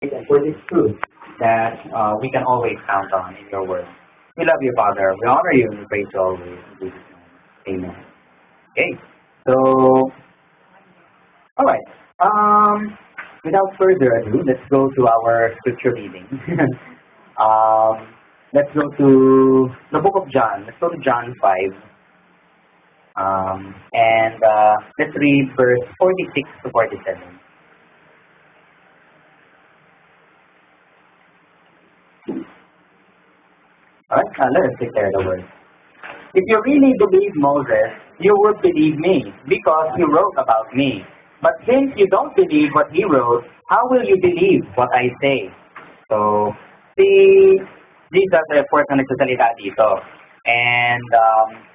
and for this truth that we can always count on in your word. We love you, Father. We honor you and we praise you always. In Jesus' name. Amen. Okay, so, all right. Without further ado, let's go to our scripture reading. Let's go to the book of John. Let's go to John 5. And let's read verse 46 to 47. Alright, let us declare the word. If you really believe Moses, you would believe me, because he wrote about me. But since you don't believe what he wrote, how will you believe what I say? So, si Jesus, of course, na nagsasalita dito. And,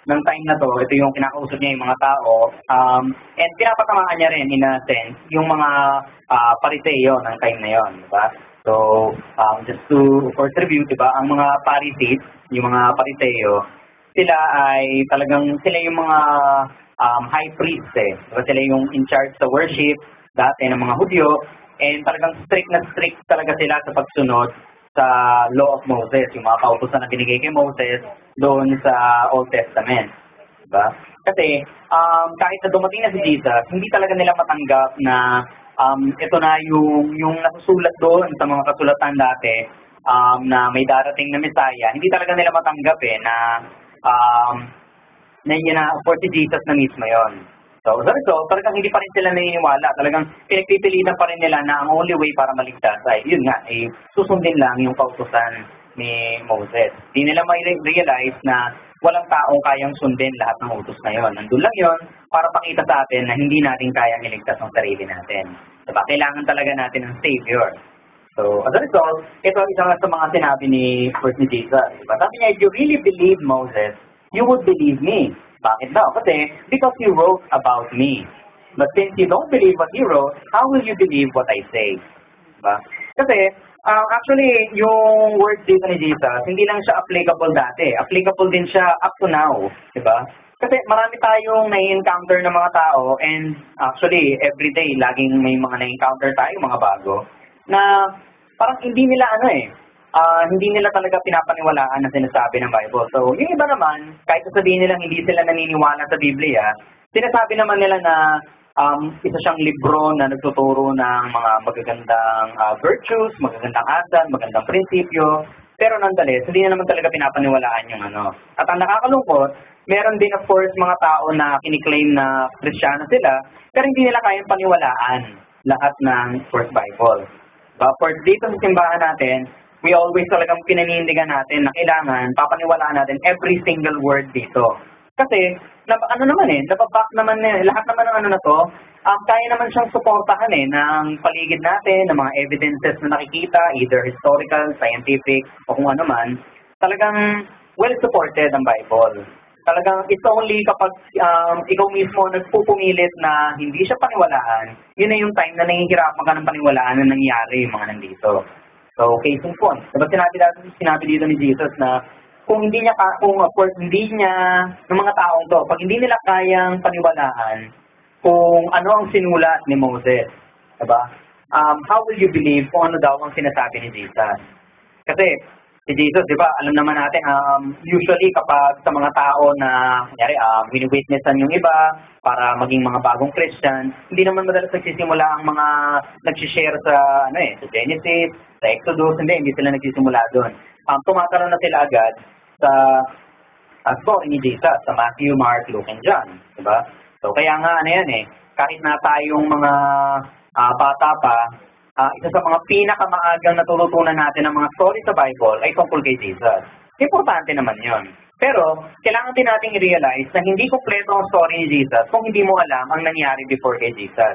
ng time na to, ito yung kinakausap niya yung mga tao. And pinapatamaan niya rin, in a sense, yung mga Pariseo ng time na yon, diba? So, just to, of course, review, diba, ang mga Pharisees, yung mga Pariseo, sila ay talagang, sila yung mga high priests Diba? Sila yung in charge sa worship, dati ng mga Hudyo, and talagang strict na strict talaga sila sa pagsunod sa Law of Moses, yung mga kautusan na binigay kay Moses doon sa Old Testament. Diba? Kasi, kahit na dumating na si Jesus, hindi talaga nila matanggap na ito na yung nasusulat doon sa mga kasulatan dati na may darating na Messiah, hindi talaga nila matanggap na yun na for si Jesus na mismo yon. So, talagang hindi pa rin sila naniniwala. Talagang pinagpipilitan pa rin nila na ang only way para maligtas ay, yun nga, ay susundin lang yung kautusan ni Moses. Hindi nila may realize na walang taong kayang sundin lahat ng utos na yon. Nandun lang yon para pakita sa atin na hindi natin kayang iligtas ang sarili natin. Diba? Kailangan talaga natin ng Savior. So, as a result, ito isang sa mga sinabi ni Jesus. Diba? Sabi niya, if you really believe Moses, you would believe me. Bakit daw? Kasi, because he wrote about me. But since you don't believe what he wrote, how will you believe what I say? Diba? Kasi, actually, yung words dito ni Jesus, hindi lang siya applicable dati. Applicable din siya up to now. Diba? Kasi marami tayong na-encounter ng mga tao and actually, everyday, laging may mga na-encounter tayo, mga bago, na parang hindi nila hindi nila talaga pinapaniwalaan na sinasabi ng Bible. So, yung iba naman, kahit sabihin nilang hindi sila naniniwala sa Biblia, sinasabi naman nila na isa siyang libro na nagtuturo ng mga magagandang virtues, magagandang asal, magandang prinsipyo, pero nonetheless, hindi na naman talaga pinapaniwalaan yung ano. At ang nakakalungkot, meron din of course mga tao na kiniklaim na Kristiyano sila, pero hindi nila kayang paniwalaan lahat ng First Bible. But for dito sa simbahan natin, we always talagang pinanindigan natin na kailangan papaniwalaan natin every single word dito. Kasi, nababack naman lahat naman ng ano na to, kaya naman siyang suportahan ng paligid natin, ng mga evidences na nakikita, either historical, scientific, o kung ano man. Talagang well-supported ang Bible. Talagang it's only kapag ikaw mismo nagpupumilit na hindi siya paniwalaan, yun na yung time na nahihirapan ka ng paniwalaan na nangyari yung mga nandito. So, case in point. Diba sinabi dito ni Jesus na kung of course, hindi niya, ng mga taong to, pag hindi nila kayang paniwalaan kung ano ang sinulat ni Moses, diba? How will you believe kung ano daw ang sinasabi ni Jesus? Kasi, si Jesus, diba, alam naman natin, usually kapag sa mga tao na, kunyari, wini-witnessan yung iba para maging mga bagong Christian, hindi naman madalas nagsisimula ang mga nagsishare sa, sa Genesis, sa Exodus, hindi sila nagsisimula doon. Tumataroon na sila agad sa story ni Jesus, sa Matthew, Mark, Luke, and John. Diba? So, kaya nga, kahit na tayong mga bata pa, isa sa mga pinakamaagang natututunan natin ng mga story sa Bible ay tungkol kay Jesus. Importante naman yon. Pero, kailangan din natin i-realize na hindi kompleto ang story ni Jesus kung hindi mo alam ang nangyari before kay Jesus.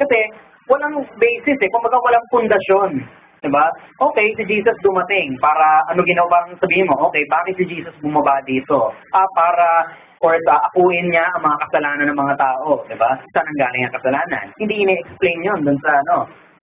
Kasi, walang basis kumbaga walang pundasyon. Diba? Okay, si Jesus dumating para ano ginawang sabihin mo? Okay, bakit si Jesus bumaba dito? Para akuin niya ang mga kasalanan ng mga tao, diba? Saan ang galing ang kasalanan? Hindi ini-explain 'yon dun sa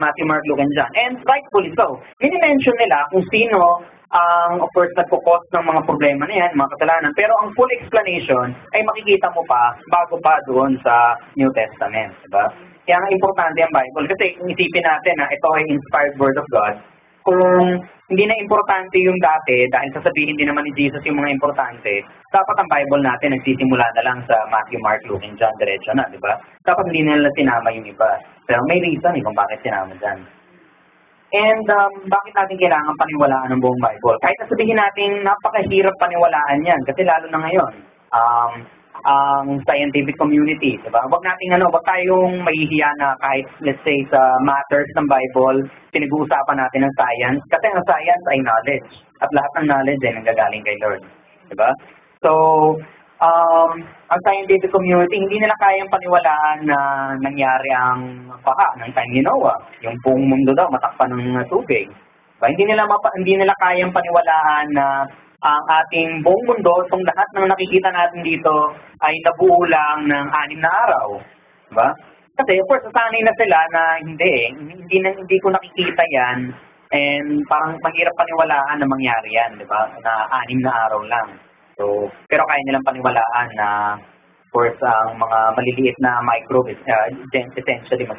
Matthew, Mark, Luke, and John. And rightfully so. Mini-mention nila kung sino ang of course nagpo-cause ng mga problema na yan, mga kasalanan. Pero ang full explanation ay makikita mo pa bago pa doon sa New Testament, diba? Kaya nga importante ang Bible. Kasi kung isipin natin na ito ay inspired word of God, kung hindi na importante yung dati, dahil sasabihin din naman ni Jesus yung mga importante, dapat ang Bible natin nagsisimula na lang sa Matthew, Mark, Luke, and John, diretso na, di ba? Dapat hindi na nila sinama yung iba. Pero may reason kung bakit sinama dyan. And bakit natin kailangan paniwalaan ng buong Bible? Kahit sabihin natin napakahirap paniwalaan yan, kasi lalo na ngayon, ang scientific community, diba? Wag tayong mahihiya na kahit, let's say, sa matters ng Bible, pinag-uusapan natin ng science, kasi ang science ay knowledge. At lahat ng knowledge ay nanggagaling kay Lord. Diba? So, ang scientific community, hindi nila kayang paniwalaan na nangyari ang baha ng time ni Noah. Yung buong mundo daw, matakpan ng tubig. Diba? Hindi nila kayang paniwalaan na ang ating buong mundo, itong lahat ng nakikita natin dito ay nabuo lang ng 6 na araw. Diba? Kasi of course, nasanay na sila na hindi ko nakikita yan and parang mahirap paniwalaan na mangyari yan, diba? Na 6 na araw lang. So, pero kaya nilang paniwalaan na of course, ang mga maliliit na microbes, essentially,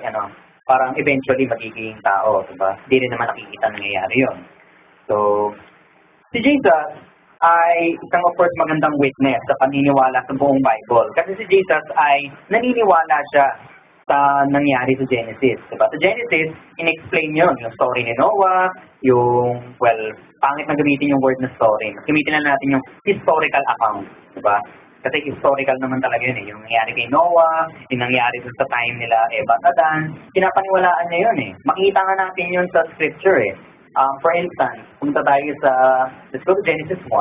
parang eventually magiging tao, diba? Hindi rin naman nakikita nangyayari yun. So, si Jesus ay isang of course magandang witness sa paniniwala sa buong Bible. Kasi si Jesus ay naniniwala siya sa nangyari sa Genesis. Diba? Sa Genesis, in-explain yun, yung story ni Noah, pangit na gamitin yung word na story. Gamitin na natin yung historical account. Diba? Kasi historical naman talaga yun eh. Yung nangyari kay Noah, yung nangyari sa time nila Eva at Adan, pinapaniwalaan niya yun eh. Makikita nga natin yun sa scripture eh. For instance, punta tayo let's go to Genesis 1,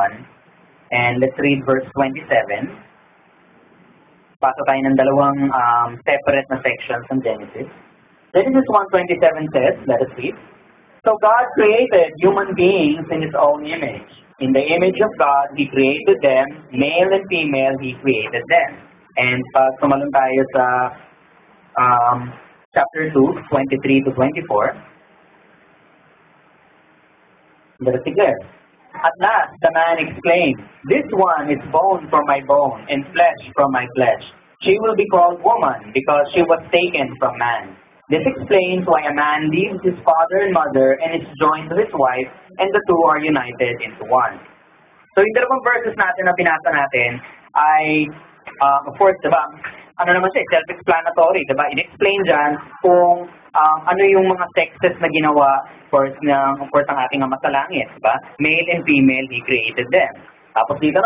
and let's read verse 27. Pasa tayo ng dalawang separate na sections ng Genesis. Genesis 1:27 says, let us read, "So God created human beings in His own image. In the image of God, He created them, male and female, He created them." And pag tumalon tayo sa chapter 2, 23 to 24, let us declare. "At last the man exclaimed, 'This one is bone from my bone and flesh from my flesh. She will be called woman because she was taken from man.' This explains why a man leaves his father and mother and is joined to his wife, and the two are united into one." So yung dalawang verses natin na binasa natin ay, of course, diba, self-explanatory, diba? In-explain dyan kung ano yung mga sexes na ginawa of course, ang ating Ama sa langit, diba? Male and female, He created them. Tapos dito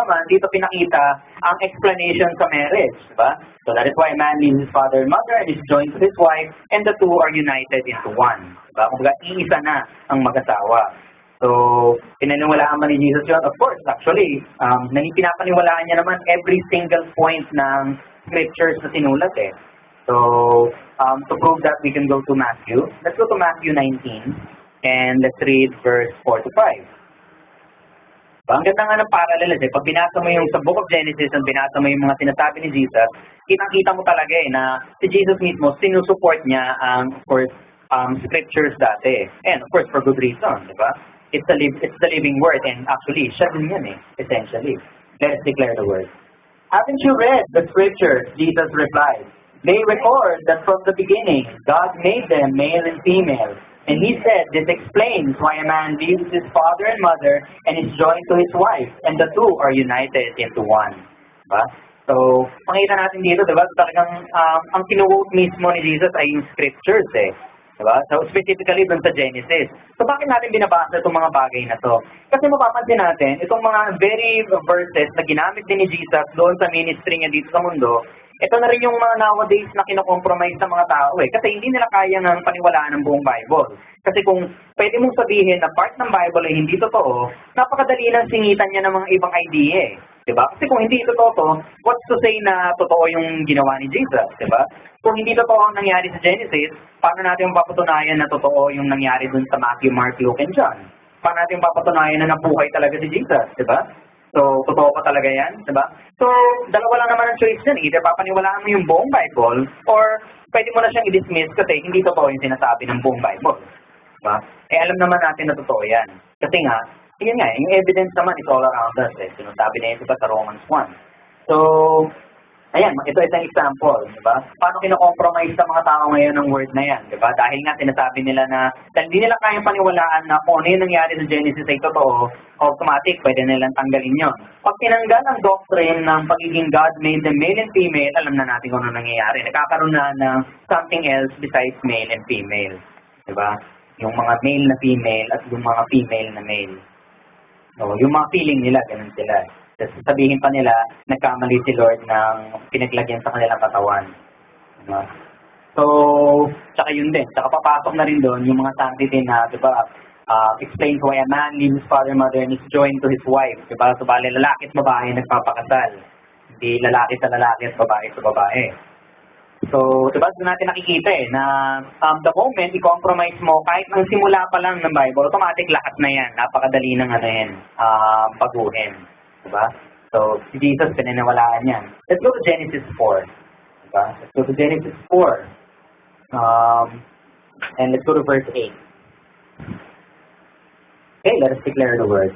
pinakita ang explanation sa marriage, diba? So that is why a man leaves his father and mother and is joined to his wife, and the two are united into one. Diba? Kumbaga, iisa na ang mag-asawa. So, pinaniwalaan ba ni Jesus yun? Of course, actually, pinapaniwalaan niya naman every single point ng scriptures na sinulat eh. So, to prove that, we can go to Matthew. Let's go to Matthew 19, and let's read verse 4 to 5. Ang ganda nga ng parallel eh. Pag binasa mo yung sa Book of Genesis and binasa mo yung mga sinasabi ni Jesus, kitang-kita mo talaga eh na si Jesus mismo, sinusupport niya ang, of course, scriptures dati. And of course, for good reason, di ba? It's the living word, and actually, siya din yan eh, essentially. Let us declare the word. "Haven't you read the scriptures?" Jesus replied. "They record that from the beginning, God made them male and female. And He said, this explains why a man leaves his father and mother and is joined to his wife, and the two are united into one." Diba? So, makita natin dito, diba? Talagang, ang kinuwot mismo ni Jesus ay yung scriptures eh. Diba? So, specifically dun sa Genesis. So, bakit natin binabasa itong mga bagay na to? Kasi mapapansin natin, itong mga very verses na ginamit din ni Jesus doon sa ministry niya dito sa mundo, ito na rin yung mga nowadays na kinokompromise ng mga tao eh. Kasi hindi nila kaya ng paniwalaan ng buong Bible. Kasi kung pwede mong sabihin na part ng Bible ay hindi totoo, napakadali lang singitan niya ng mga ibang idea eh. Diba? Kasi kung hindi totoo to, what's to say na totoo yung ginawa ni Jesus? Diba? Kung hindi totoo ang nangyari sa Genesis, paano natin mapapatunayan na totoo yung nangyari dun sa Matthew, Mark, Luke, and John? Paano natin mapapatunayan na nabuhay talaga si Jesus? Diba? So, totoo pa talaga yan? Diba? So, dalawa lang naman ang choice dyan. Either papaniwalaan mo yung buong Bible, or pwede mo na siyang i-dismiss kasi hindi totoo yung sinasabi ng buong Bible. Diba? Eh, alam naman natin na totoo yan. Kasi nga, yun nga, yung evidence naman is all around us. Eh. Sinasabi na yun sa Romans 1. So, Ayan, ito isang example, di ba? Paano kino-compromise sa mga tao ngayon ng word na yan, di ba? Dahil nga sinasabi nila na, dahil hindi nila kayang paniwalaan na kung ano yung nangyari sa Genesis ay totoo, automatic, pwede nilang tanggalin yon. Pag tinanggal ang doctrine ng pagiging God made them male and female, alam na natin kung ano nangyayari. Nagkakaroon na ng something else besides male and female. Di ba? Yung mga male na female at yung mga female na male. So, yung mga feeling nila, ganun sila. Tapos sabihin pa nila, nagkamali si Lord ng pinaglagyan sa kanilang katawan. Diba? So, tsaka yun din. Tsaka papasok na rin doon yung mga sanctity na, diba, explains why a man leaves his father and mother and is joined to his wife. Diba? So, bali, lalaki at babae nagpapakasal. Hindi lalaki sa lalaki at babae sa babae. So, diba, doon natin nakikita na the moment i-compromise mo, kahit ang simula pa lang ng Bible, automatic lahat na yan. Napakadali ng baguhin. Diba? So, si Jesus, pinanawalaan yan. Let's go to Genesis 4. Diba? Let's go to Genesis 4. And let's go to verse 8. Okay, let us declare the word.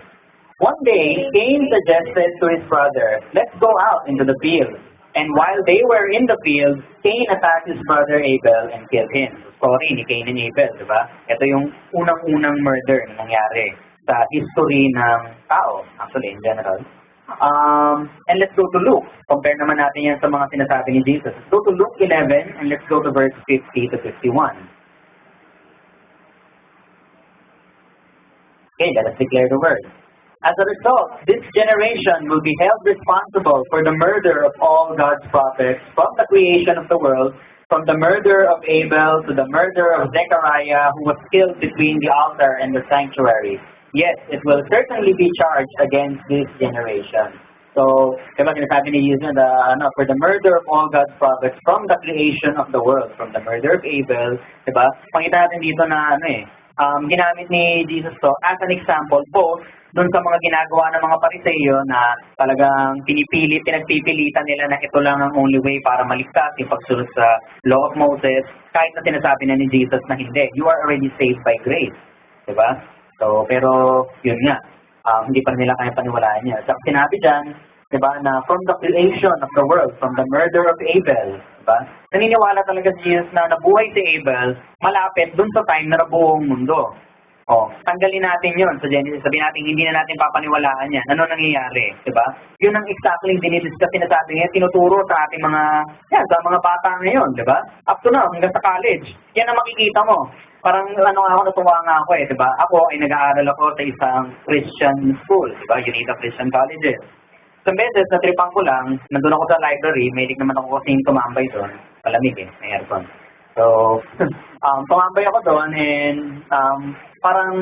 One day, Cain suggested to his brother, let's go out into the field. And while they were in the field, Cain attacked his brother Abel and killed him. Story ni Cain and Abel, diba? Ito yung unang-unang murder na nangyari sa history ng tao, actually, in general. And let's go to Luke. Compare naman natin yan sa mga sinasabi ni Jesus. Let's go to Luke 11, and let's go to verse 50 to 51. Okay, let us declare the word. As a result, this generation will be held responsible for the murder of all God's prophets from the creation of the world, from the murder of Abel to the murder of Zechariah, who was killed between the altar and the sanctuary. Yes, it will certainly be charged against this generation. So, diba sinasabi ni Jesus na for the murder of all God's prophets from the creation of the world, from the murder of Abel, diba? Pakita natin dito na ginamit ni Jesus to as an example both doon sa mga ginagawa ng mga Pariseo na talagang pinagpipilitan nila na ito lang ang only way para maligtas yung pagsunod sa law of Moses, kahit na sinasabi na ni Jesus na hindi, you are already saved by grace. Diba? So, pero, yun nga, hindi pa nila kaya paniwalaan niya. So, sinabi dyan, diba, na from the creation of the world, from the murder of Abel, diba, naniniwala talaga si Jesus na nabuhay si Abel malapit dun sa time na nabuo ang mundo. O, tanggalin natin yun sa Genesis. Sabihin natin, hindi na natin papaniwalaan yan. Ano nangyayari? Diba? Yun ang exactly dinidiscuss sinasabi niya, tinuturo sa ating sa mga bata ngayon, diba? Up to now, hanggang sa college. Yan ang makikita mo. Parang natuwa nga ako diba? Ako ay nag-aaral ako sa isang Christian school, diba? UNITA Christian Colleges. Isang beses, natripan ko lang, nandun ako sa library, mahilig naman ako kasing tumambay doon. Palamig may aircon. So, tumambay ako doon and parang,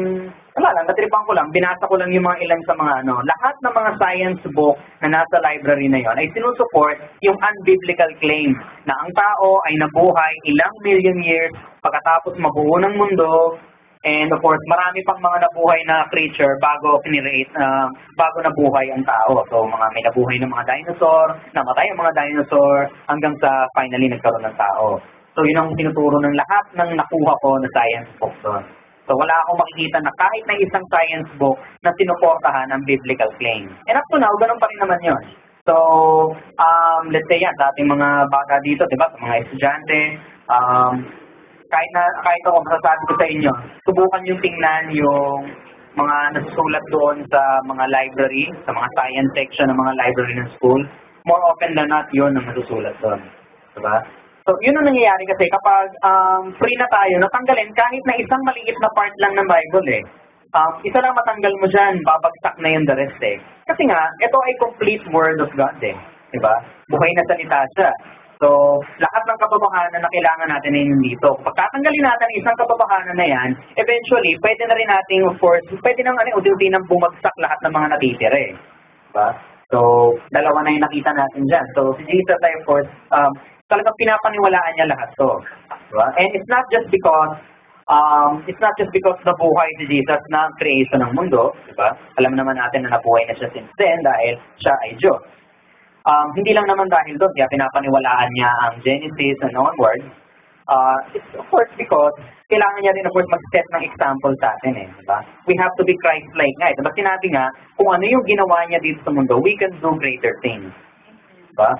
natripan ko lang, binasa ko lang yung mga ilan sa mga lahat ng mga science book na nasa library na yon ay sinusuport yung unbiblical claim na ang tao ay nabuhay ilang million years pagkatapos mabuo ng mundo, and of course, marami pang mga nabuhay na creature bago bago nabuhay ang tao. So, may nabuhay ng mga dinosaur, namatay ang mga dinosaur, hanggang sa finally nagkaroon ng tao. So, yun ang tinuturo ng lahat ng nakuha ko na science book doon. So, wala akong makikita na kahit na isang science book na sinuportahan ang biblical claim. And up to now, ganun pa rin naman yun. So, let's say yan, sa ating mga bata dito, diba, sa mga estudyante, kahit ako masasabi ko sa inyo, subukan yung tingnan yung mga nasusulat doon sa mga library, sa mga science section ng mga library ng school. More often than not, yun ang nasusulat doon. Diba? So, yun ang nangyayari kasi kapag free na tayo, natanggalin kahit na isang maliit na part lang ng Bible isa lang matanggal mo dyan, babagsak na yung the rest Kasi nga, ito ay complete word of God Diba? Buhay na salita siya. So, lahat ng katotohanan na kailangan natin ay dito. Pag tatanggalin natin isang katotohanan na yan, eventually, pwede na rin natin, of course, pwede nang unti-unti nang bumagsak lahat ng mga natitira Diba? So, dalawa na yung nakita natin dyan. So, si Jesus ay, of course, talagang pinapaniwalaan niya lahat to. Diba? And it's not just because nabuhay si Jesus na creation ng mundo, diba? Alam naman natin na nabuhay na siya since then dahil siya ay Diyos. Hindi lang naman dahil doon, kaya pinapaniwalaan niya ang Genesis and onwards. It's of course because kailangan niya rin of course mag-set ng example sa atin diba? We have to be Christ-like nga diba? Sinabi nga, kung ano yung ginawa niya dito sa mundo, we can do greater things. Diba?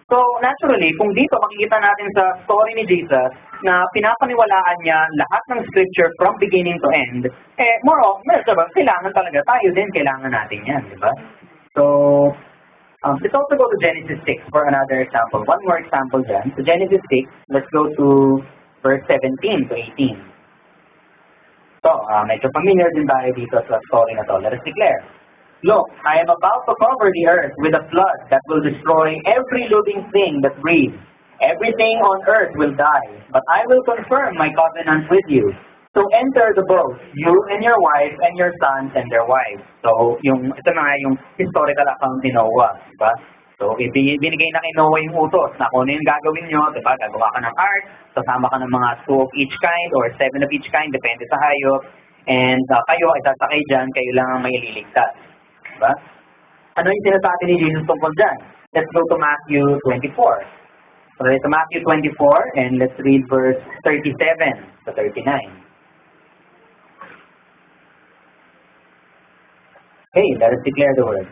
So, naturally, kung dito makikita natin sa story ni Jesus na pinapaniwalaan niya lahat ng scripture from beginning to end, more of, diba, kailangan talaga tayo din, kailangan natin yan, di ba? So, let's also go to Genesis 6 for another example. One more example dyan. So, Genesis 6, let's go to verse 17 to 18. So, medyo familiar din tayo dito sa story na to. Let us declare. Look, I am about to cover the earth with a flood that will destroy every living thing that breathes. Everything on earth will die, but I will confirm my covenant with you. So enter the boat, you and your wife and your sons and their wives. So, ito na nga yung historical account ni Noah, diba? So, binigay na kay Noah yung utos na kung ano yung gagawin nyo, diba? Gagawa ka ng ark, sasama ka ng mga 2 of each kind or 7 of each kind, depende sa hayop. And kayo ay sasakay dyan, kayo lang ang may ililigtas. Diba? Ano yung sinasabi ni Jesus tungkol dyan? Let's go to Matthew 24. So, let's Matthew 24 and let's read verse 37 to 39. Hey, let us declare the word.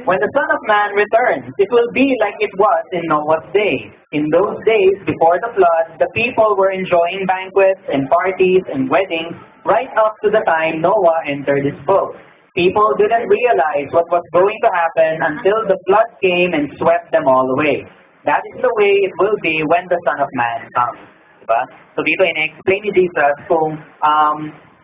When the Son of Man returns, it will be like it was in Noah's day. In those days, before the flood, the people were enjoying banquets and parties and weddings right up to the time Noah entered his boat. People didn't realize what was going to happen until the flood came and swept them all away. That is the way it will be when the Son of Man comes. Diba? So dito in-explain ni Jesus kung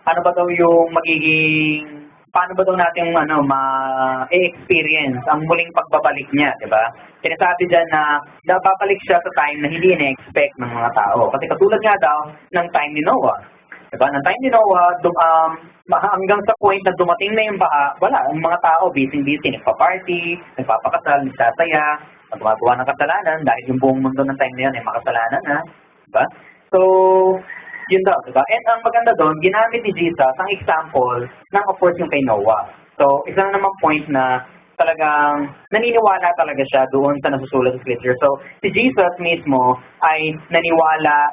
ano ba daw yung magiging, paano ba daw natin ma-experience ang muling pagbabalik niya, diba? Sinasabi dyan na babalik siya sa time na hindi na-expect ng mga tao. Kasi katulad nga daw ng time ni Noah. Diba? Ng time ni Noah, hanggang sa point na dumating na yung baha, wala. Ang mga tao, busy-busy, nagpa-party, nagpapakasal, nagsasaya, gumagawa ng kasalanan dahil yung buong mundo ng time na yun ay makasalanan na. Diba? So, yun daw. Diba? And ang maganda doon, ginamit ni Jesus ang example ng of course yung kay Noah. So, isa na naman point na talagang naniniwala talaga siya doon sa nasusulat sa scripture. So, si Jesus mismo ay naniwala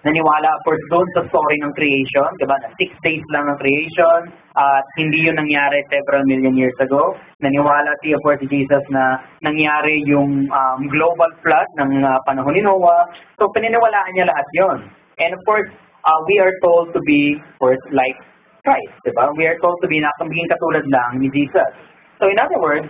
of course doon sa story ng creation, diba? Na 6 days lang ng creation at hindi yun nangyari several million years ago. Naniwala of course si Jesus na nangyari yung global flood ng panahon ni Noah. So pininiwalaan niya lahat yun. And of course, we are told to be of course like Christ, diba? We are told to be maging katulad lang ni Jesus. So in other words,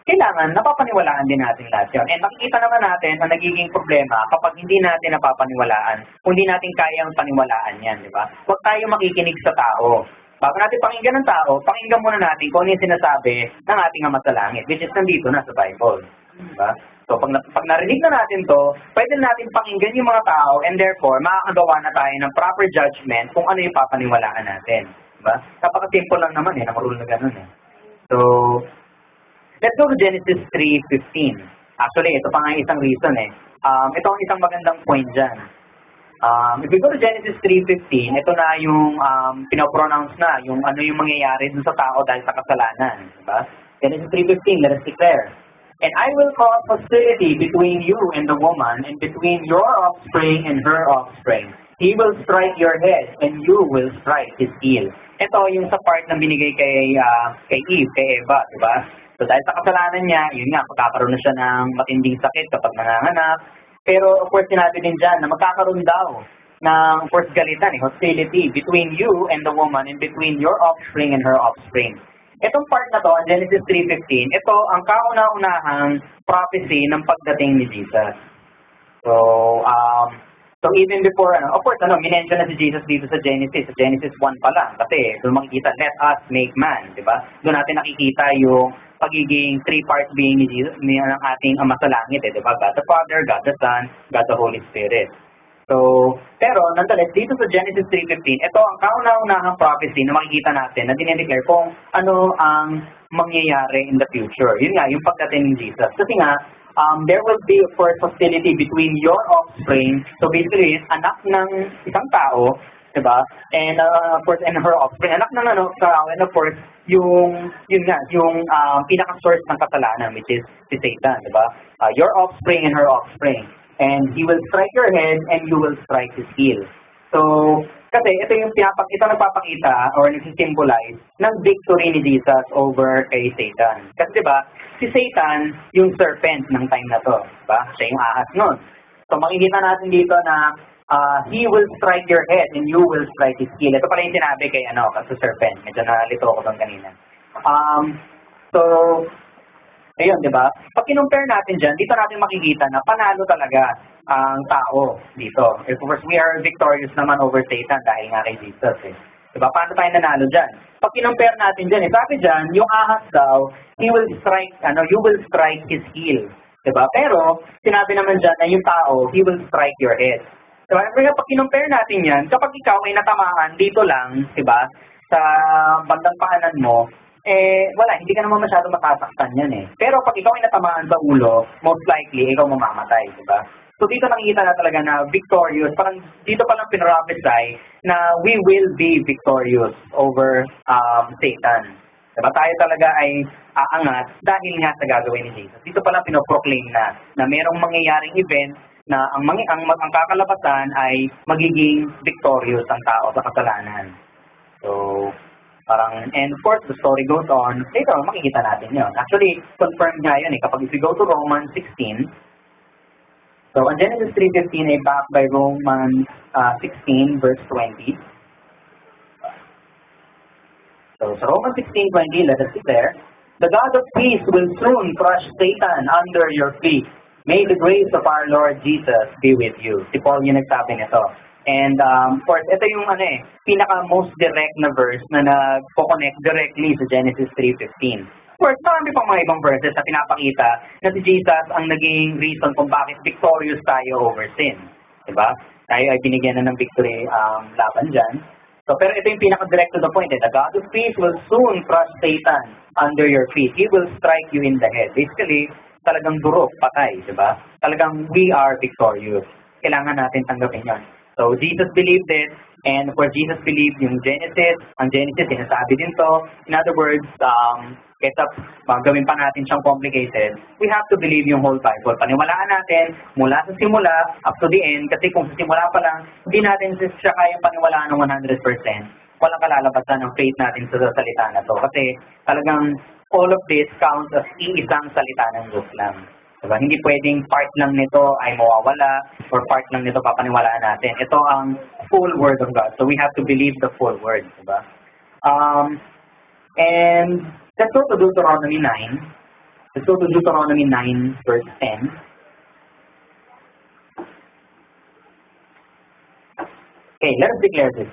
kailangan napapaniwalaan din natin lahat yun. And makikita naman natin na nagiging problema kapag hindi natin napapaniwalaan, kung hindi natin kayang paniwalaan yan, di ba? Huwag tayo makikinig sa tao. Bago natin pakinggan ng tao, pakinggan muna natin kung ano yung sinasabi ng ating Ama sa Langit, which is nandito na sa Bible. Di ba? So, pag narinig na natin to, pwede natin pakinggan yung mga tao and therefore, makakagawa na tayo ng proper judgment kung ano yung papaniwalaan natin. Di ba? Kapag-simple lang naman namarul na ganun So, let's go to Genesis 3:15. Actually, ito pa nga isang reason ito ang isang magandang point dyan. If we go to Genesis 3:15, ito na yung pinopronounce na yung ano yung mangyayari dun sa tao dahil sa kasalanan. Diba? Genesis 3:15, let us declare. And I will cause hostility between you and the woman, and between your offspring and her offspring. He will strike your head, and you will strike his heel. Ito yung sa part na binigay kay Eve, kay Eva, diba? So dahil sa kasalanan niya, yun nga, magkakaroon na siya ng matinding sakit kapag nanganganak. Pero of course, sinabi din dyan na magkakaroon daw ng of course galitan, hostility between you and the woman and between your offspring and her offspring. Itong part na to, Genesis 3:15, ito ang kauna-unahang prophecy ng pagdating ni Jesus. So even before, of course, minention na si Jesus dito sa Genesis 1 pa lang. Kasi doon makikita, let us make man, di ba? Doon natin nakikita yung pagiging three-part being ni Jesus, ng ating Ama sa Langit, di ba? God the Father, God the Son, God the Holy Spirit. So, pero nonetheless, dito sa Genesis 3:15, ito ang kauna-unahang prophecy na makikita natin na dinedeclare kung ano ang mangyayari in the future. Yun nga, yung pagdating ni Jesus. Kasi nga, there will be of course hostility between your offspring. So basically, anak ng isang tao, diba? And of course, and her offspring, anak ng tao, and of course, yung pinaka-source ng kasalanan, which is si Satan, diba? Your offspring and her offspring. And he will strike your head and you will strike his heel. So, Kasi ito yung ito nagpapakita or nagsisymbolize ng victory ni Jesus over kay Satan. Kasi 'di ba, si Satan yung serpent ng time na 'to, 'di ba? Siya yung ahas nun. So makikita natin dito na he will strike your head and you will strike his heel. Ito pala yung sinabi kay sa serpent. Medyo nalito ako doon kanina. So ayun, 'di ba? Pag kinumpare natin diyan, dito natin makikita na panalo talaga ang tao dito. Of course, we are victorious naman over Satan dahil nga kay Jesus. Diba? Paano tayo nanalo dyan? Pag kinumpare natin dyan, sabi dyan, yung ahas daw, you will strike his heel. Diba? Pero, sinabi naman dyan na yung tao, he will strike your head. Diba? Pero pag kinumpare natin yan, kapag ikaw ay natamaan dito lang, diba, sa bandang paanan mo, wala, hindi ka naman masyado matasaktan yan . Pero pag ikaw ay natamaan sa ulo, most likely, ikaw mamamatay, diba? So dito nakikita na talaga na victorious, parang dito pa lang pinrophesy na we will be victorious over Satan. Diba? Tayo talaga ay aangat dahil nga sa gagawin ni Jesus. Dito pa lang pinoproclaim na merong mangyayaring event na ang kakalabasan ay magiging victorious ang tao sa kasalanan. So, and of course, the story goes on. Later on, makikita natin yun. Actually, confirmed nga yun Kapag if you go to Romans 16, so, on Genesis 3:15 ay backed by Romans 16 verse 20. So, sa Romans 16:20, let us declare, the God of peace will soon crush Satan under your feet. May the grace of our Lord Jesus be with you. Si Paul yung nagsabi nito. And, of course, ito yung pinaka-most direct na verse na nagpo-connect directly sa Genesis 3:15. Of course, marami pang mga ibang verses na pinapakita na si Jesus ang naging reason kung bakit victorious tayo over sin. Diba? Tayo ay binigyan na ng victory laban dyan. So, pero ito yung pinaka-direct to the point. The God of peace will soon crush Satan under your feet. He will strike you in the head. Basically, talagang durog, patay. Diba? Talagang we are victorious. Kailangan natin tanggapin yon. So, Jesus believed it. And of course, Jesus believed yung Genesis. Ang Genesis, sinasabi din to. In other words, kaysa gawin pa natin siyang complicated, we have to believe yung whole Bible. Paniwalaan natin mula sa simula up to the end, kasi kung sa simula pa lang, hindi natin siya kayang paniwalaan ng 100%. Walang kalalabasan ng faith natin sa salita na to. Kasi talagang all of this counts as iisang salita ng Diyos lang. Diba? Hindi pwedeng part lang nito ay mawawala or part lang nito papaniwalaan natin. Ito ang full Word of God. So we have to believe the full Word. Diba? And let's go to Deuteronomy 9. Let's go to Deuteronomy 9, verse 10. Okay, let us declare this.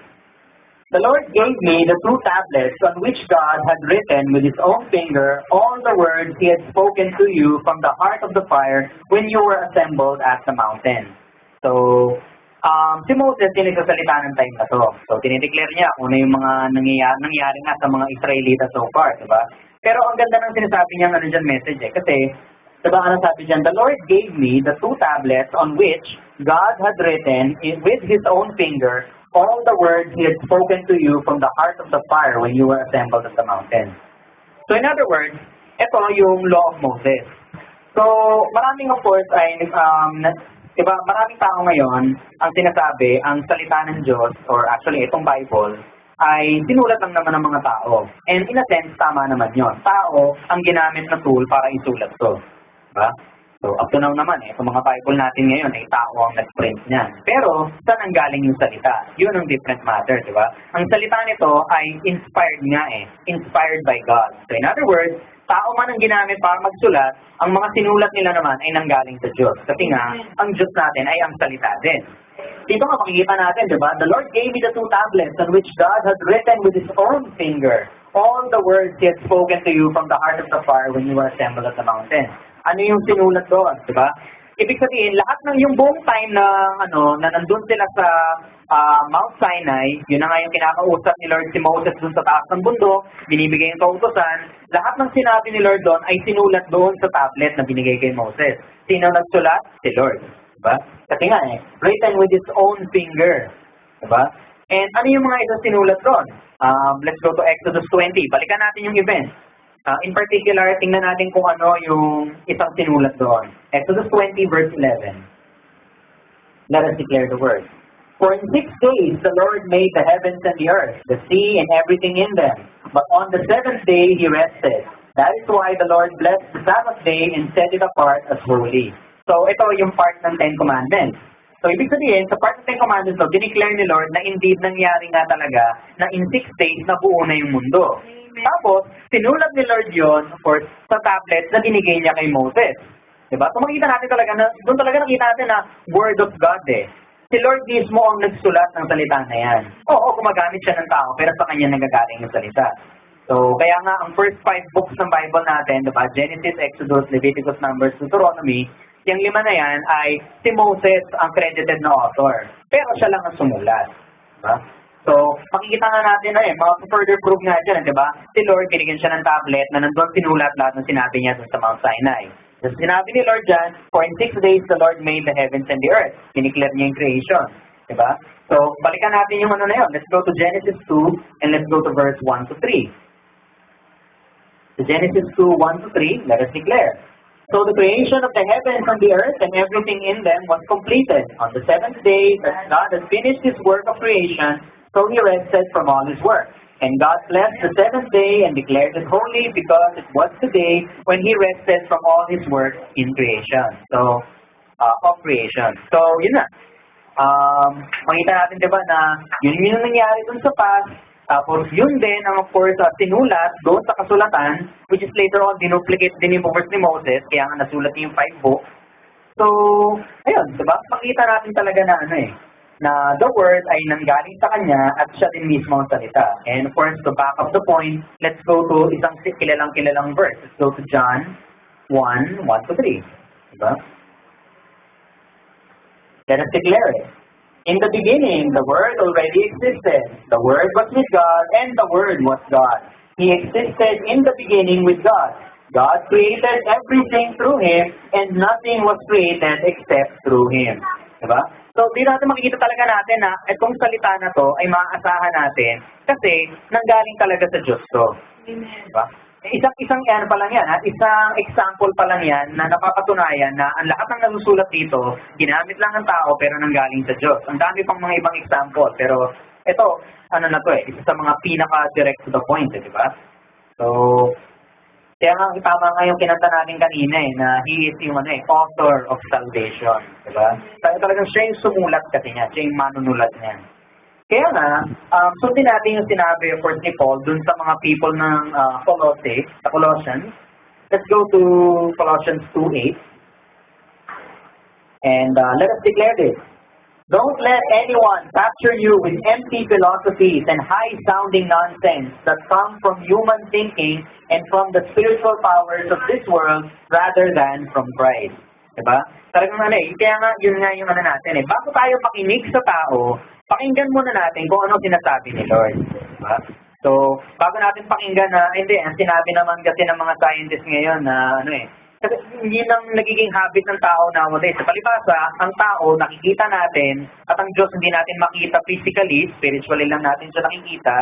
The Lord gave me the 2 tablets on which God had written with his own finger all the words he had spoken to you from the heart of the fire when you were assembled at the mountain. So, si Moses yung nagsasalita ng time na to. So, tinideclare niya kung ano yung mga nangyayari nga sa mga Israelita so far, diba? Pero ang ganda ng sinasabi niya dyan message Kasi, diba sabi dyan, the Lord gave me the 2 tablets on which God had written with his own finger all the words he had spoken to you from the heart of the fire when you were assembled at the mountain. So, in other words, ito yung law of Moses. So, maraming of course ay diba, maraming tao ngayon ang sinasabi, ang salita ng Diyos, or actually itong Bible, ay sinulat lang naman ng mga tao. And in a sense, tama naman yon. Tao ang ginamit na tool para isulat to. Diba? So, up to now naman itong mga Bible natin ngayon ay tao ang nag-print niyan. Pero, saan ang galing yung salita? Yun ang different matter, diba? Ang salita nito ay inspired nga Inspired by God. So, in other words, tao man ang ginamit para magsulat, ang mga sinulat nila naman ay nanggaling sa Diyos. Kasi nga, ang Diyos natin ay ang salita din. Dito nga makikita natin, diba? The Lord gave me the 2 tablets on which God had written with his own finger all the words he had spoken to you from the heart of the fire when you were assembled at the mountain. Ano yung sinulat doon, diba? Ibig sabihin, lahat ng yung buong time na na nandun sila sa Mount Sinai, yun na nga yung kinakausap ni Lord si Moses dun sa taas ng bundok, binibigay yung kautusan, lahat ng sinabi ni Lord doon ay sinulat doon sa tablet na binigay kay Moses. Sino nagsulat? Si Lord. Diba? Kasi nga written with his own finger. Diba? And ano yung mga isang sinulat doon? Let's go to Exodus 20. Balikan natin yung event. In particular, tingnan natin kung ano yung isang sinulat doon. Exodus 20 verse 11. Let us declare the word. For in 6 days the Lord made the heavens and the earth, the sea and everything in them. But on the 7th day He rested. That is why the Lord blessed the Sabbath day and set it apart as holy. So ito yung part ng Ten Commandments. So ibig sabihin, sa part ng Ten Commandments, dineclare ni Lord na indeed nangyari nga talaga na in 6 days nabuo na yung mundo. Tapos, sinulat ni Lord yun, of course, sa tablet na binigay niya kay Moses. Diba? So makikita natin talaga na, doon talaga nakita natin na Word of God eh. Si Lord mismo ang nagsulat ng salita na yan. Oo, gumagamit siya ng tao, pero sa kanya nagagaling yung salita. So, kaya nga, ang first 5 books ng Bible natin, diba? Genesis, Exodus, Leviticus, Numbers, Deuteronomy, yung 5 na yan ay si Moses ang credited na author. Pero siya lang ang sumulat. Diba? So, makikita nga natin na mga further proof nga dyan, diba? Si Lord, binigyan siya ng tablet na nandun sinulat lahat ng sinabi niya dun sa Mount Sinai. So, sinabi ni Lord dyan, for in 6 days the Lord made the heavens and the earth. Diniclare niya yung creation. Diba? So, balikan natin yung ano na yun. Let's go to Genesis 2 and let's go to verse 1 to 3. So, Genesis 2, 1 to 3, let us declare. So the creation of the heavens and the earth and everything in them was completed. On the 7th day that God had finished His work of creation, so He rested from all His work. And God blessed the 7th day and declared it holy because it was the day when He rested from all His work in creation. So, of creation. So, yun na. Makita natin diba na yun yung nangyari dun sa past. Tapos yun din ang of course sinulat doon sa kasulatan, which is later on dinuplicate din yung verse ni Moses, kaya nga nasulat niya yung 5 books. So, ayun, diba? Makita natin talaga na na the word ay nanggaling sa kanya at siya din mismo ang salita. And of course, to back up the point, let's go to isang kilalang verse. Let's go to John 1, 1 to 3. Diba? Let us declare it. In the beginning, the Word already existed. The Word was with God, and the Word was God. He existed in the beginning with God. God created everything through Him, and nothing was created except through Him. Diba? So, dito natin makikita talaga natin na itong salita na to ay maaasahan natin kasi nanggaling talaga sa Diyos to. Diba? Isang pa lang yan, isang example pa lang yan na napapatunayan na ang lahat ng nasusulat dito, ginamit lang ng tao pero nanggaling sa Diyos. Ang dami pang mga ibang example, pero ito, isa sa mga pinaka-direct to the point, di ba? So, kaya nga, tama nga yung kinanta natin kanina na He is yung author of salvation, di ba? Talagang siya yung sumulat kasi niya, siya yung manunulat niya. Kaya nga, sundin natin yung sinabi of course ni Paul dun sa mga people ng Colossians. Let's go to Colossians 2:8. And let us declare this. Don't let anyone capture you with empty philosophies and high-sounding nonsense that come from human thinking and from the spiritual powers of this world rather than from Christ. Diba? Talagang kaya nga, yun nga yung natin bago tayo makinig sa tao, pakinggan muna natin kung ano sinasabi ni Lord. Diba? So, bago natin pakinggan na, hindi, ang sinabi naman kasi ng mga scientists ngayon na, kasi yun ang nagiging habit ng tao nowadays. Sa palibasa, ang tao nakikita natin, at ang Diyos hindi natin makita physically, spiritually lang natin siya nakikita,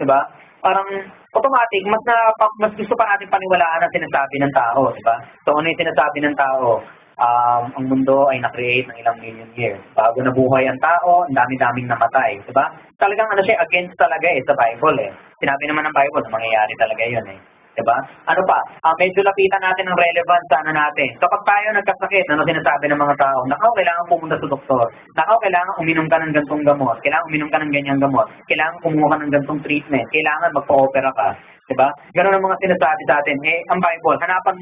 diba? Parang, automatic, mas gusto pa natin paniwalaan ang sinasabi ng tao, diba? So, ano yung sinasabi ng tao? Ang mundo ay na-create ng ilang million years. Bago nabuhay ang tao, ang dami-daming namatay. Diba? Talagang siya against talaga sa Bible Sinabi naman ng Bible na mangyayari talaga yun Diba? Ano pa? Medyo lapitan natin ng relevance natin. Kapag tayo nagkasakit, ano sinasabi ng mga tao? Nakaw, kailangan pumunta sa doktor. Nakaw, kailangan uminom ka ng gantong gamot. Kailangan uminom ka ng ganyang gamot. Kailangan kumuha ka ng gantong treatment. Kailangan magpa-opera ka. Diba? Ganun ang mga sinasabi sa atin. Ang Bible, hanapan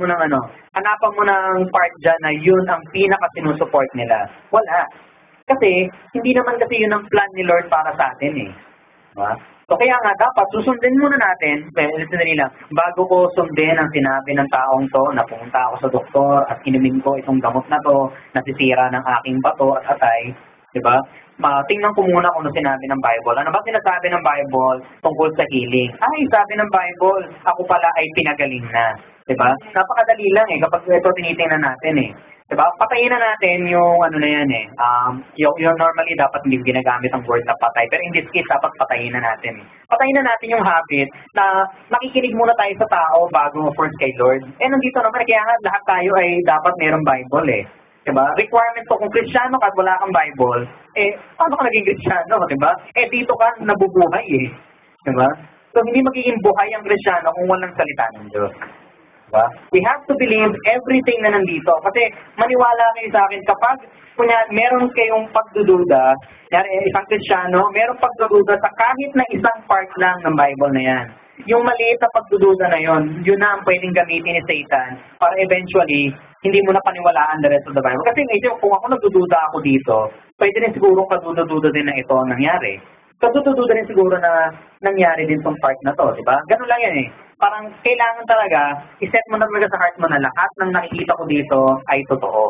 mo ng part dyan na yun ang pinaka-sinusupport nila. Wala. Kasi, hindi naman kasi yun ang plan ni Lord para sa atin Diba? So kaya nga dapat susundin muna natin, bago ko sundin ang sinabi ng taong to na pumunta ako sa doktor at inumin ko itong gamot na to, nasisira ng aking bato at atay, diba? Tingnan ko muna kung ano sinabi ng Bible. Ano ba sinasabi ng Bible tungkol sa healing? Ay, sabi ng Bible, ako pala ay pinagaling na. Diba? Napakadali lang kapag ito tinitingnan natin Diba? Patayin na natin yung yung normally dapat hindi ginagamit ang word na patay. Pero in this case, dapat patayin na natin. Patayin na natin yung habit na nakikinig muna tayo sa tao bago of course kay Lord. Nandito naman, kaya nga lahat tayo ay dapat mayroong Bible Diba? Requirement to, kung Kristiyano ka at wala kang Bible, paano ka naging Kristiyano, diba? Dito ka nabubuhay Diba? So, hindi magiging buhay ang Kristiyano kung walang salita ng Diyos. Diba? We have to believe everything na nandito. Kasi maniwala kayo sa akin, kapag meron kayong pagdududa, isang Kristiyano, meron pagdududa sa kahit na isang part lang ng Bible na yan. Yung maliit na pagdududa na yon, yun na ang pwedeng gamitin ni Satan para eventually, hindi mo na paniwalaan the rest of the Bible. Kasi kung ako nagdududa ako dito, pwede rin siguro kadududa din na ito ang nangyari. Kadududa rin siguro na nangyari din tong part na to, di ba? Ganun lang yan Parang kailangan talaga, iset mo na talaga sa heart mo na lahat ng nakikita ko dito ay totoo.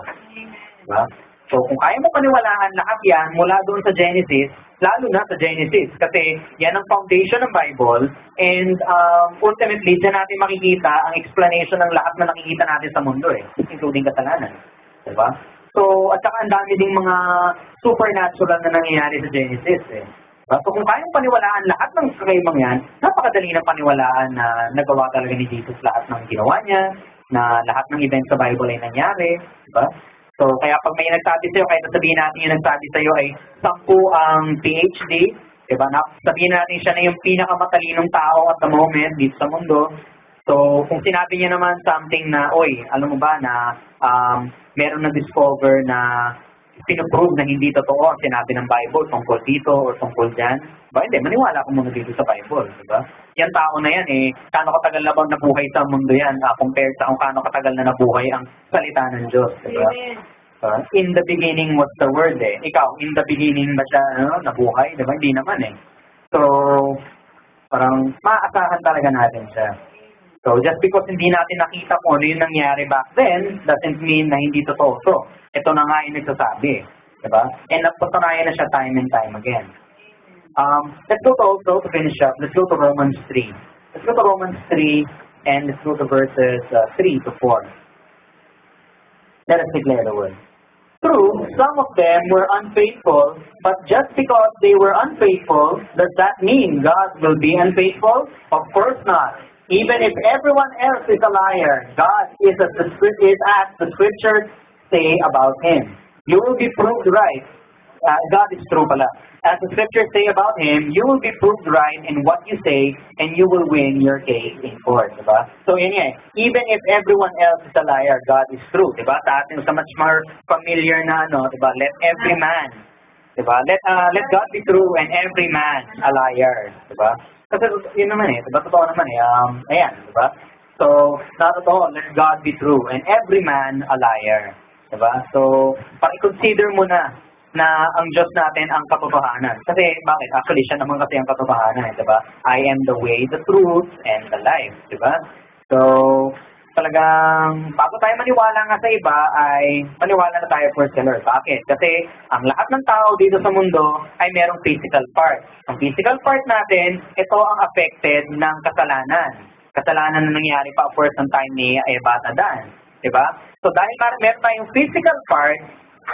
Diba? So, kung kaya mo paniwalaan lahat yan mula doon sa Genesis, lalo na sa Genesis, kasi yan ang foundation ng Bible, and ultimately, dyan natin makikita ang explanation ng lahat na nakikita natin sa mundo including kasalanan. Diba? So, at saka ang dami ding mga supernatural na nangyayari sa Genesis So, kung kayang paniwalaan lahat ng kakaibang yan, napakadali na paniwalaan na nagawa talaga ni Jesus lahat ng ginawa niya, na lahat ng events sa Bible ay nangyari, diba? So, kaya pag may nagsabi sa'yo, kahit sabihin natin yung nagsabi sa'yo ay 10 ang PhD, diba? Sabihin natin siya na yung pinakamatalinong tao at the moment dito sa mundo. So, kung sinabi niya naman something na, oy, alam mo ba na meron na-discover na pinuprove na hindi totoo ang sinabi ng Bible tungkol dito or tungkol dyan, ba? Hindi, maniwala ko muna dito sa Bible, diba? Yan tao na yan kano katagal na bang nabuhay sa mundo yan compared sa kung kano katagal na nabuhay ang salita ng Diyos, diba? In the beginning was the Word Ikaw, in the beginning ba siya nabuhay, diba? Hindi naman So, parang maaasahan talaga natin siya. So, just because hindi natin nakita kung ano yung nangyari back then, doesn't mean na hindi totoo. So, ito na nga yung nagsasabi. Diba? And napatunayan na siya time and time again. Let's go to also, to finish up, let's go to Romans 3. Let's go to Romans 3, and let's go to verses 3 to 4. Let us declare the word. True, some of them were unfaithful, but just because they were unfaithful, does that mean God will be unfaithful? Of course not. Even if everyone else is a liar, God is as the scriptures say about Him. You will be proved right. God is true pala. As the scriptures say about Him, you will be proved right in what you say, and you will win your case in court. Diba? So even if everyone else is a liar, God is true. Diba? Sa atin, sa much more familiar na diba? Let every man, diba? Let God be true and every man a liar. Diba? Kasi yun naman diba? Totoo naman ayan, diba? So, totoo, let God be true and every man a liar. Diba? So, pag-consider mo na ang Diyos natin ang katotohanan. Kasi, bakit? Actually, siya naman kasi ang katotohanan, diba? I am the way, the truth, and the life, diba? So, talagang, bago tayo maniwala nga sa iba, ay maniwala na tayo first sa Lord. Bakit? Kasi, ang lahat ng tao dito sa mundo ay merong physical part. Ang physical part natin, ito ang affected ng kasalanan. Kasalanan na nangyari pa first ng time ni Eva at Adan. Diba? So, dahil meron tayong physical part,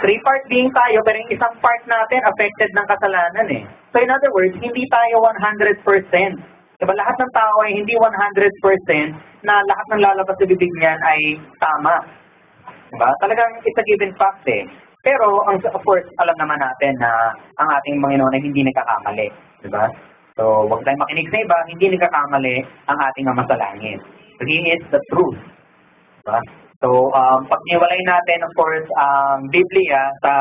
3 part being tayo, pero yung isang part natin affected ng kasalanan So, in other words, hindi tayo 100%. Diba? Lahat ng tao ay hindi 100% na lahat ng lalabas sa bibig niyan ay tama. Diba? Talagang it's a given fact Pero, of course, alam naman natin na ang ating Panginoon ay hindi nagkakamali. Diba? So, huwag tayong makinig sa iba, hindi nagkakamali ang ating Ama sa Langit. So, He is the truth. Diba? So, pag niwalay natin, of course, ang Biblia sa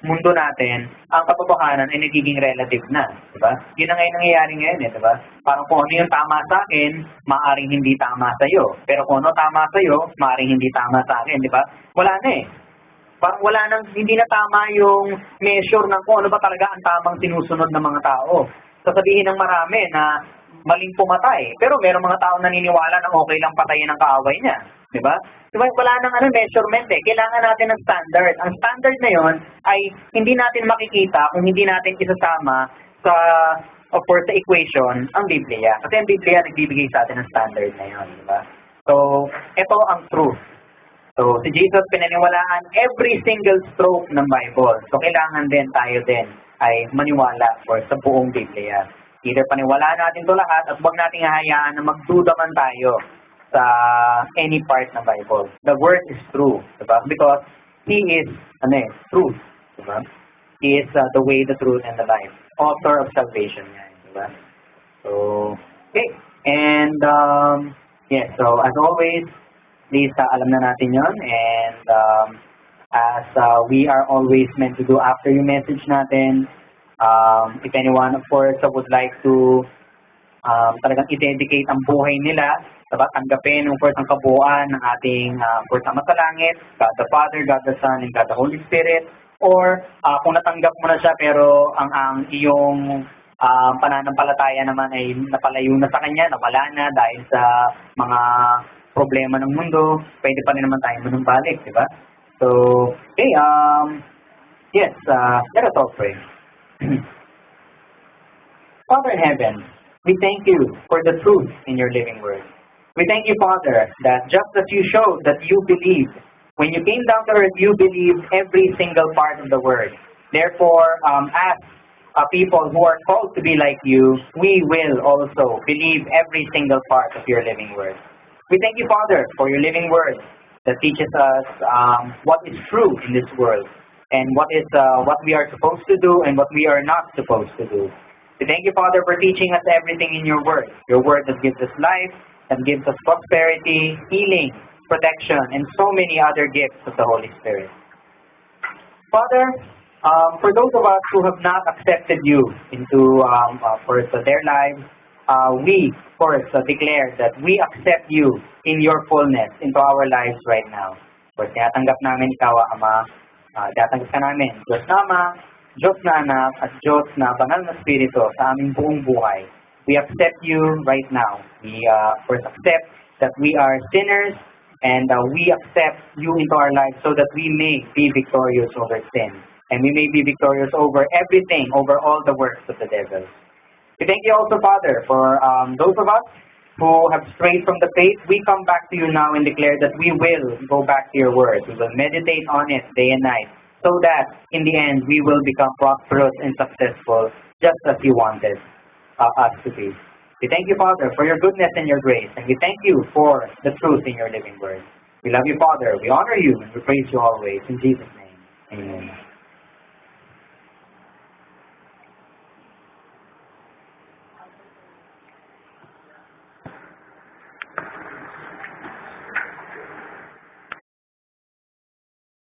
mundo natin, ang katotohanan ay nagiging relative na. Diba? Yun ang nangyayari ngayon diba? Parang kung ano yung tama sa akin, maaaring hindi tama sa iyo. Pero kung ano tama sa iyo, maaaring hindi tama sa akin. Diba? Wala na Parang wala nang, hindi na tama yung measure ng kung ano ba talaga ang tamang sinusunod ng mga tao. Sasabihin ng marami na maling pumatay. Pero merong mga tao naniniwala na okay lang patayin ng kaaway niya. Diba? Diba? Wala nang measurement Kailangan natin ng standard. Ang standard na yon ay hindi natin makikita kung hindi natin isasama sa, of course, sa equation ang Biblia. Kasi ang Biblia nagbibigay sa atin ng standard na yon. Diba? So, ito ang truth. So, si Jesus pinaniwalaan every single stroke ng Bible. So, kailangan din tayo din ay maniwala sa buong Biblia. Either paniwalaan natin ito lahat at huwag nating hahayaan na magduda man tayo sa any part ng Bible. The word is true. Diba? Because He is, truth. Diba? He is the way, the truth, and the life. Author of salvation. Yan, diba? So, okay. And, yes, so as always, please alam na natin yon. And as we are always meant to do after yung message natin, if anyone, of course, would like to talagang i-dedicate ang buhay nila, diba? Tanggapin ng first ang kabuuan ng ating first Ama sa Langit, God the Father, God the Son, and God the Holy Spirit. Or kung natanggap mo na siya pero ang iyong pananampalataya naman ay napalayo na sa Kanya, nawala na dahil sa mga problema ng mundo, pwede pa rin naman tayo manumbalik, di ba? So, okay, yes, let us all pray. Father in heaven, we thank you for the truth in your living word. We thank you, Father, that just as you showed that you believed, when you came down to earth, you believed every single part of the word. Therefore, as people who are called to be like you, we will also believe every single part of your living word. We thank you, Father, for your living word that teaches us what is true in this world and what we are supposed to do and what we are not supposed to do. We thank you, Father, for teaching us everything in your word that gives us life, that gives us prosperity, healing, protection, and so many other gifts of the Holy Spirit. Father, for those of us who have not accepted you into their lives, we, of course, declare that we accept you in your fullness into our lives right now. Of course, tinatanggap namin ikaw, Ama, tinatanggap ka namin, Diyos na Ama, Diyos na Anak, at Diyos na Banal na Espiritu sa aming buong buhay. We accept you right now. We, first accept that we are sinners, and we accept you into our lives so that we may be victorious over sin. And we may be victorious over everything, over all the works of the devil. We thank you also, Father, for those of us who have strayed from the faith. We come back to you now and declare that we will go back to your word. We will meditate on it day and night so that in the end we will become prosperous and successful just as you wanted us to be. We thank you, Father, for your goodness and your grace. And we thank you for the truth in your living word. We love you, Father. We honor you and we praise you always. In Jesus' name, amen.